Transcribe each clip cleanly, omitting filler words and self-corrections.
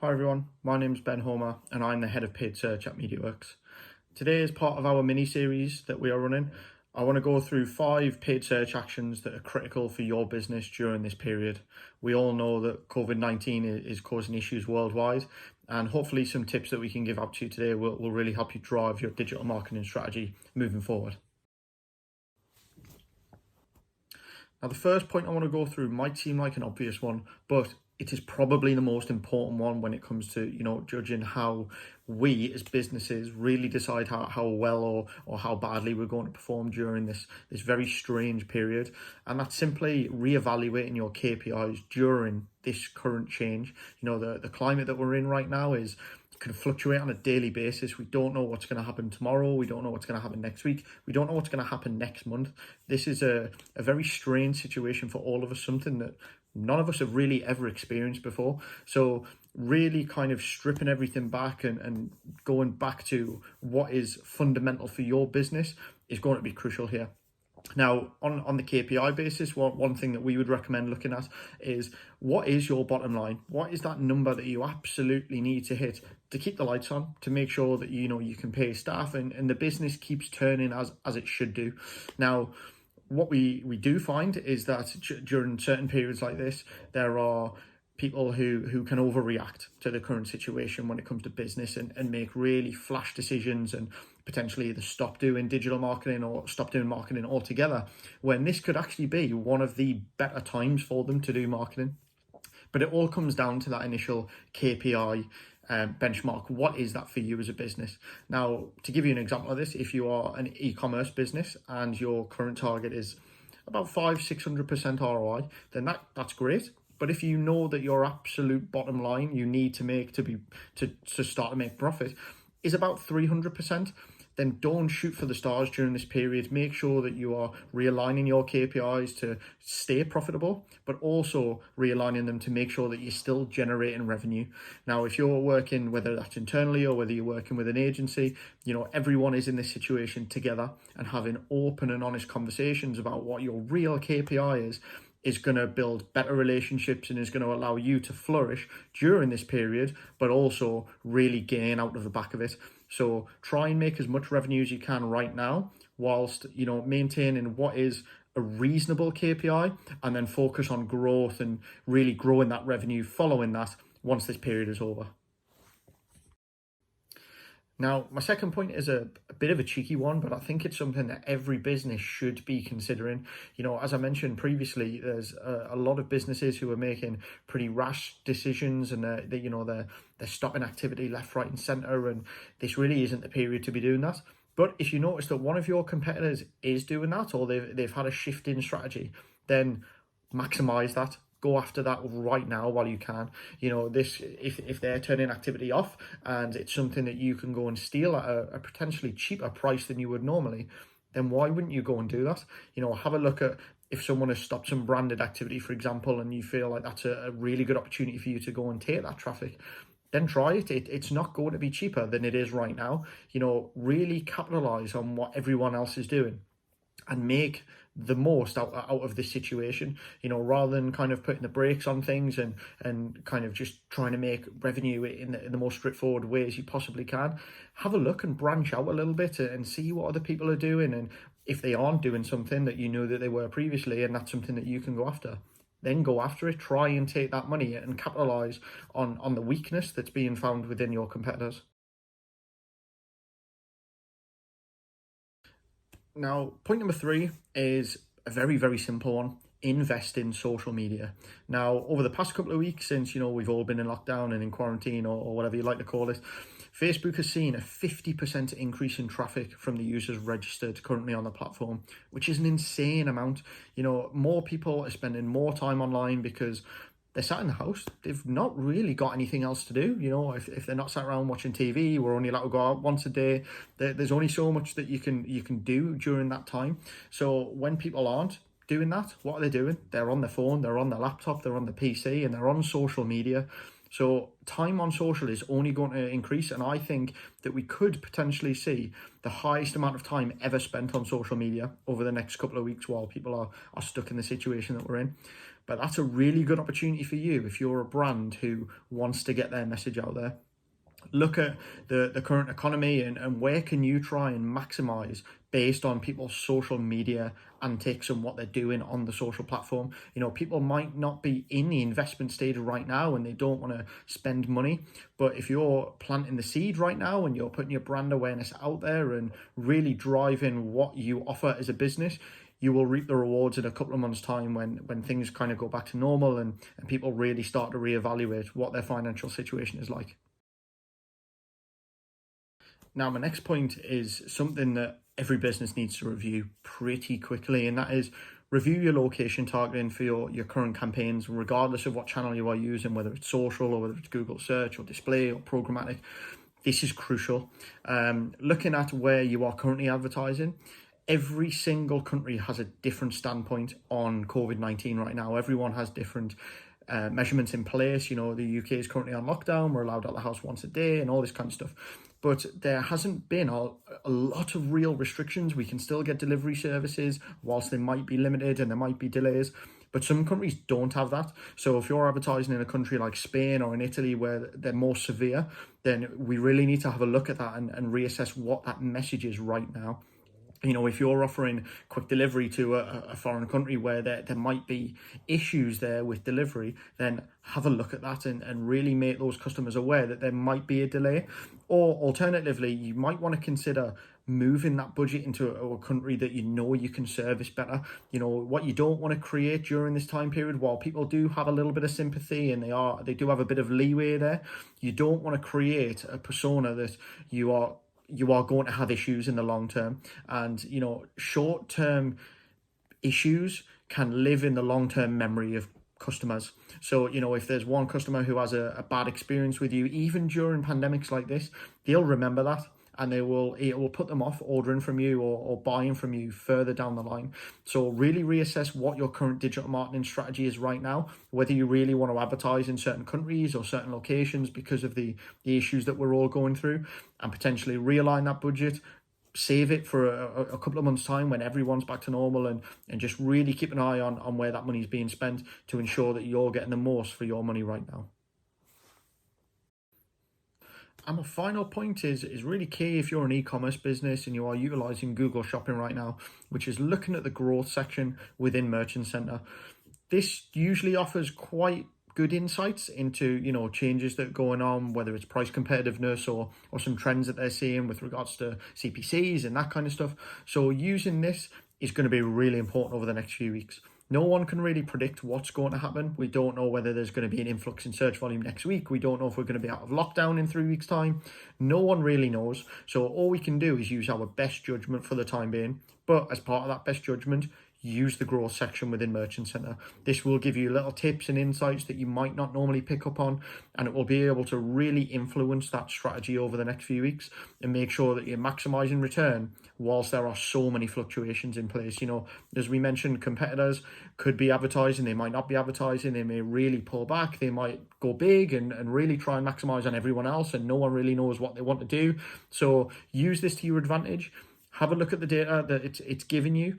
Hi everyone, my name's Ben Homer and I'm the head of paid search at MediaWorks. Today, as part of our mini-series that we are running, I want to go through 5 paid search actions that are critical for your business during this period. We all know that COVID-19 is causing issues worldwide, and hopefully some tips that we can give out to you today will really help you drive your digital marketing strategy moving forward. Now, the first point I want to go through might seem like an obvious one, but it is probably the most important one when it comes to, judging how we as businesses really decide how well or how badly we're going to perform during this very strange period. And that's simply reevaluating your KPIs during this current change. The climate that we're in right now can fluctuate on a daily basis. We don't know what's going to happen tomorrow. We don't know what's going to happen next week. We don't know what's going to happen next month. This is a very strange situation for all of us, something that none of us have really ever experienced before. So really kind of stripping everything back and going back to what is fundamental for your business is going to be crucial here. Now, on the KPI basis, one thing that we would recommend looking at is, what is your bottom line? What is that number that you absolutely need to hit to keep the lights on, to make sure that you can pay staff and the business keeps turning as it should do. Now, what we do find is that during certain periods like this, there are people who can overreact to the current situation when it comes to business and make really flash decisions and potentially either stop doing digital marketing or stop doing marketing altogether, when this could actually be one of the better times for them to do marketing. But it all comes down to that initial KPI benchmark. What is that for you as a business? Now, to give you an example of this, if you are an e-commerce business and your current target is about 500-600% ROI, then that's great. But if you know that your absolute bottom line you need to make to start to make profit is about 300%, then don't shoot for the stars during this period. Make sure that you are realigning your KPIs to stay profitable, but also realigning them to make sure that you're still generating revenue. Now, if you're working, whether that's internally or whether you're working with an agency, everyone is in this situation together, and having open and honest conversations about what your real KPI is going to build better relationships and is going to allow you to flourish during this period, but also really gain out of the back of it. So try and make as much revenue as you can right now, whilst maintaining what is a reasonable KPI, and then focus on growth and really growing that revenue following that once this period is over. Now, my second point is a bit of a cheeky one, but I think it's something that every business should be considering. As I mentioned previously, there's a lot of businesses who are making pretty rash decisions, and they're stopping activity left, right, and centre, and this really isn't the period to be doing that. But if you notice that one of your competitors is doing that, or they've had a shift in strategy, then maximise that. Go after that right now while you can. If they're turning activity off and it's something that you can go and steal at a potentially cheaper price than you would normally, then why wouldn't you go and do that? Have a look at if someone has stopped some branded activity, for example, and you feel like that's a really good opportunity for you to go and take that traffic. Then try it. It's not going to be cheaper than it is right now. Really capitalize on what everyone else is doing and make the most out of this situation, rather than kind of putting the brakes on things and kind of just trying to make revenue in the most straightforward ways you possibly can. Have a look and branch out a little bit and see what other people are doing, and if they aren't doing something that you knew that they were previously and that's something that you can go after, then go after it. Try and take that money and capitalize on the weakness that's being found within your competitors. Now, point number 3 is a very, very simple one. Invest in social media. Now, over the past couple of weeks, since we've all been in lockdown and in quarantine or whatever you like to call it, Facebook has seen a 50% increase in traffic from the users registered currently on the platform, which is an insane amount. More people are spending more time online because they're sat in the house. They've not really got anything else to do. If they're not sat around watching TV, we're only allowed to go out once a day. There's only so much that you can do during that time. So when people aren't doing that, what are they doing? They're on their phone, they're on their laptop, they're on the PC, and they're on social media. So time on social is only going to increase, and I think that we could potentially see the highest amount of time ever spent on social media over the next couple of weeks while people are stuck in the situation that we're in. But that's a really good opportunity for you if you're a brand who wants to get their message out there. Look at the current economy and where can you try and maximize based on people's social media antics and what they're doing on the social platform. People might not be in the investment stage right now and they don't want to spend money, but if you're planting the seed right now and you're putting your brand awareness out there and really driving what you offer as a business, you will reap the rewards in a couple of months' time when things kind of go back to normal and people really start to reevaluate what their financial situation is like. Now, my next point is something that every business needs to review pretty quickly, and that is review your location targeting for your current campaigns, regardless of what channel you are using, whether it's social or whether it's Google search or display or programmatic. This is crucial. Looking at where you are currently advertising, every single country has a different standpoint on COVID-19 right now. Everyone has different measurements in place. The UK is currently on lockdown. We're allowed out the house once a day and all this kind of stuff. But there hasn't been a lot of real restrictions. We can still get delivery services whilst they might be limited and there might be delays. But some countries don't have that. So if you're advertising in a country like Spain or in Italy where they're more severe, then we really need to have a look at that and reassess what that message is right now. If you're offering quick delivery to a foreign country where there might be issues there with delivery, then have a look at that and really make those customers aware that there might be a delay. Or alternatively, you might want to consider moving that budget into a country that you can service better. What you don't want to create during this time period, while people do have a little bit of sympathy and they do have a bit of leeway there, you don't want to create a persona that you are going to have issues in the long term. And short-term issues can live in the long-term memory of customers. So if there's one customer who has a bad experience with you, even during pandemics like this, they'll remember that, and it will put them off ordering from you or buying from you further down the line. So really reassess what your current digital marketing strategy is right now, whether you really want to advertise in certain countries or certain locations because of the issues that we're all going through, and potentially realign that budget, save it for a couple of months' time when everyone's back to normal, and just really keep an eye on where that money is being spent to ensure that you're getting the most for your money right now. And my final point is really key if you're an e-commerce business and you are utilizing Google Shopping right now, which is looking at the growth section within Merchant Center. This usually offers quite good insights into changes that are going on, whether it's price competitiveness or some trends that they're seeing with regards to CPCs and that kind of stuff. So using this is going to be really important over the next few weeks. No one can really predict what's going to happen. We don't know whether there's going to be an influx in search volume next week. We don't know if we're going to be out of lockdown in 3 weeks' time. No one really knows. So all we can do is use our best judgment for the time being. But as part of that best judgment, use the growth section within Merchant Center. This will give you little tips and insights that you might not normally pick up on, and it will be able to really influence that strategy over the next few weeks and make sure that you're maximizing return whilst there are so many fluctuations in place. As we mentioned, competitors could be advertising, they might not be advertising, they may really pull back, they might go big and really try and maximize on everyone else, and no one really knows what they want to do. So use this to your advantage. Have a look at the data that it's giving you,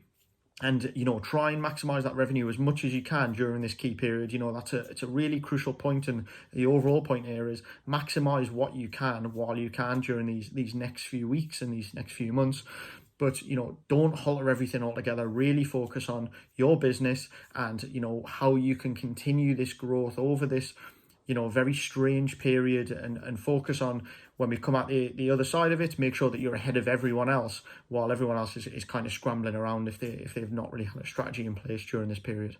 and try and maximize that revenue as much as you can during this key period. It's a really crucial point, and the overall point here is maximize what you can while you can during these next few weeks and these next few months. But don't halter everything altogether. Really focus on your business and how you can continue this growth over this very strange period, and focus on when we come out the other side of it, make sure that you're ahead of everyone else while everyone else is kind of scrambling around if they've not really had a strategy in place during this period.